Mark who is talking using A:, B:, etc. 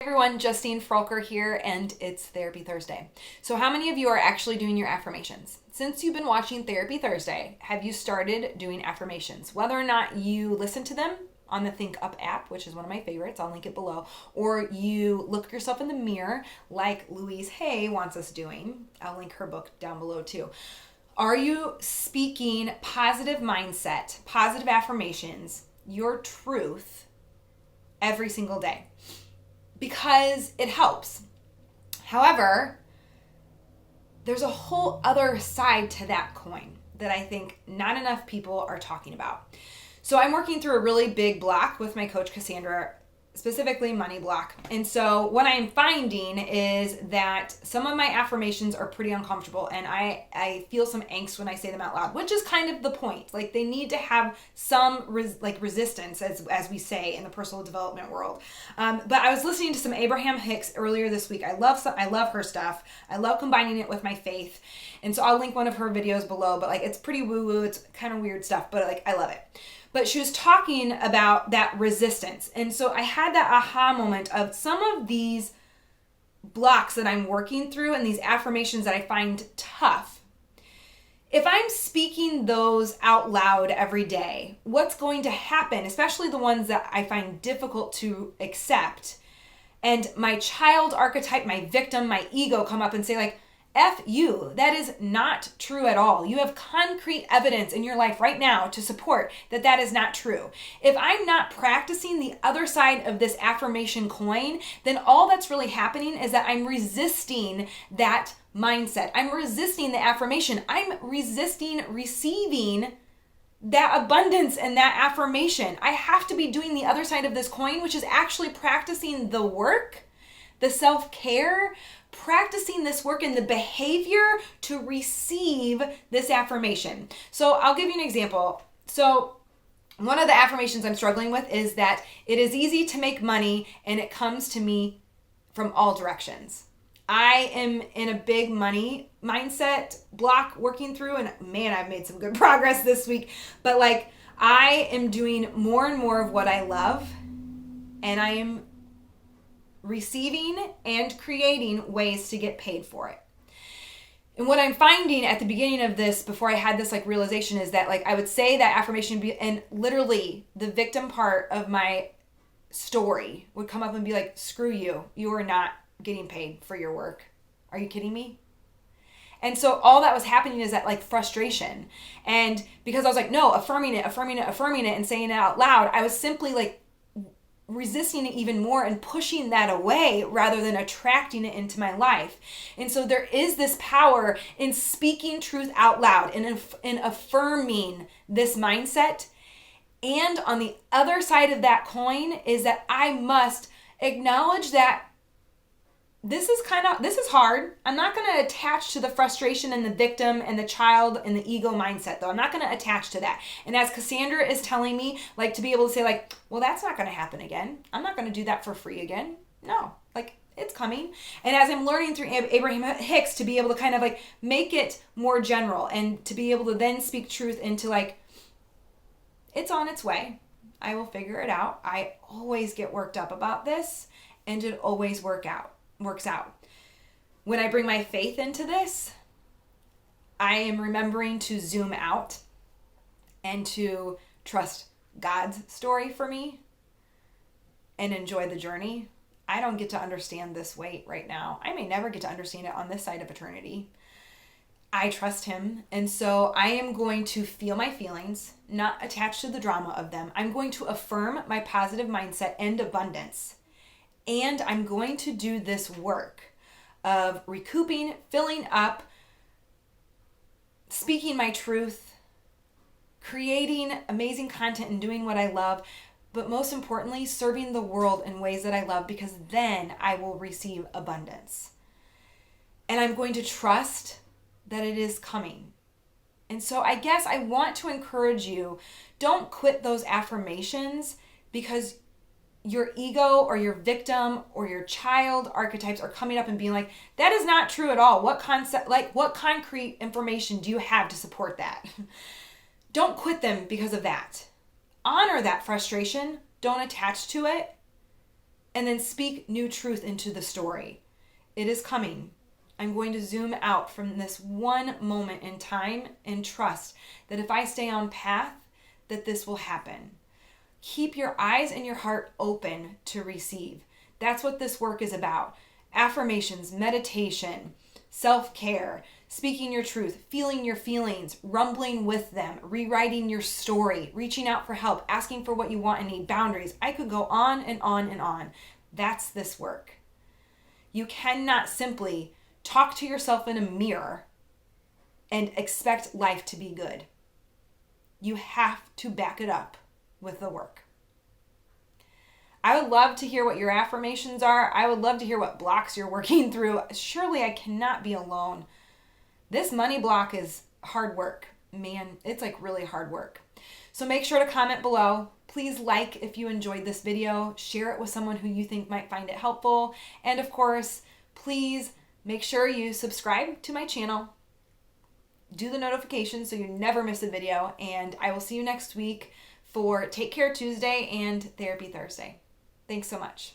A: Everyone, Justine Froelker here, and it's Therapy Thursday. So how many of you are actually doing your affirmations? Since you've been watching Therapy Thursday, have you started doing affirmations? Whether or not you listen to them on the Think Up app, which is one of my favorites, I'll link it below, or you look yourself in the mirror like Louise Hay wants us doing. I'll link her book down below too. Are you speaking positive mindset, positive affirmations, your truth every single day? Because it helps. However, there's a whole other side to that coin that I think not enough people are talking about. So I'm working through a really big block with my coach Cassandra, specifically money block. And so what I'm finding is that some of my affirmations are pretty uncomfortable, and I feel some angst when I say them out loud, which is kind of the point. Like, they need to have some resistance, as we say in the personal development world. But I was listening to some Abraham Hicks earlier this week. I love her stuff. I love combining it with my faith. And so I'll link one of her videos below, but it's pretty woo-woo. It's kind of weird stuff, but I love it. But she was talking about that resistance. And so I had that aha moment of some of these blocks that I'm working through and these affirmations that I find tough. If I'm speaking those out loud every day, what's going to happen, especially the ones that I find difficult to accept, and my child archetype, my victim, my ego come up and say F you. That is not true at all. You have concrete evidence in your life right now to support that is not true. If I'm not practicing the other side of this affirmation coin, then all that's really happening is that I'm resisting that mindset. I'm resisting the affirmation. I'm resisting receiving that abundance and that affirmation. I have to be doing the other side of this coin, which is actually practicing the work, the self-care, practicing this work and the behavior to receive this affirmation. So I'll give you an example. So one of the affirmations I'm struggling with is that it is easy to make money and it comes to me from all directions. I am in a big money mindset block working through, and man, I've made some good progress this week, but I am doing more and more of what I love, and I am receiving and creating ways to get paid for it. And what I'm finding at the beginning of this, before I had this realization, is that I would say that affirmation and literally the victim part of my story would come up and be screw you. You are not getting paid for your work. Are you kidding me? And so all that was happening is that frustration. And because I was no, affirming it, and saying it out loud, I was simply resisting it even more and pushing that away rather than attracting it into my life. And so there is this power in speaking truth out loud and in affirming this mindset. And on the other side of that coin is that I must acknowledge that this is hard. I'm not going to attach to the frustration and the victim and the child and the ego mindset, though. I'm not going to attach to that. And as Cassandra is telling me, to be able to say well, that's not going to happen again. I'm not going to do that for free again. No, it's coming. And as I'm learning through Abraham Hicks to be able to kind of make it more general and to be able to then speak truth into it's on its way. I will figure it out. I always get worked up about this, and it always works out. When I bring my faith into this, I am remembering to zoom out and to trust God's story for me and enjoy the journey. I don't get to understand this weight right now. I may never get to understand it on this side of eternity. I trust him, and so I am going to feel my feelings, not attach to the drama of them. I'm going to affirm my positive mindset and abundance. And I'm going to do this work of recouping, filling up, speaking my truth, creating amazing content and doing what I love, but most importantly, serving the world in ways that I love, because then I will receive abundance. And I'm going to trust that it is coming. And so I guess I want to encourage you, don't quit those affirmations because your ego or your victim or your child archetypes are coming up and being that is not true at all. What concrete information do you have to support that? Don't quit them because of that. Honor that frustration. Don't attach to it. And then speak new truth into the story. It is coming. I'm going to zoom out from this one moment in time and trust that if I stay on path, that this will happen. Keep your eyes and your heart open to receive. That's what this work is about. Affirmations, meditation, self-care, speaking your truth, feeling your feelings, rumbling with them, rewriting your story, reaching out for help, asking for what you want and need, boundaries. I could go on and on and on. That's this work. You cannot simply talk to yourself in a mirror and expect life to be good. You have to back it up with the work. I would love to hear what your affirmations are. I would love to hear what blocks you're working through. Surely I cannot be alone. This money block is hard work. Man, it's like really hard work. So make sure to comment below. Please like if you enjoyed this video. Share it with someone who you think might find it helpful. And of course, please make sure you subscribe to my channel. Do the notifications so you never miss a video. And I will see you next week for Take Care Tuesday and Therapy Thursday. Thanks so much.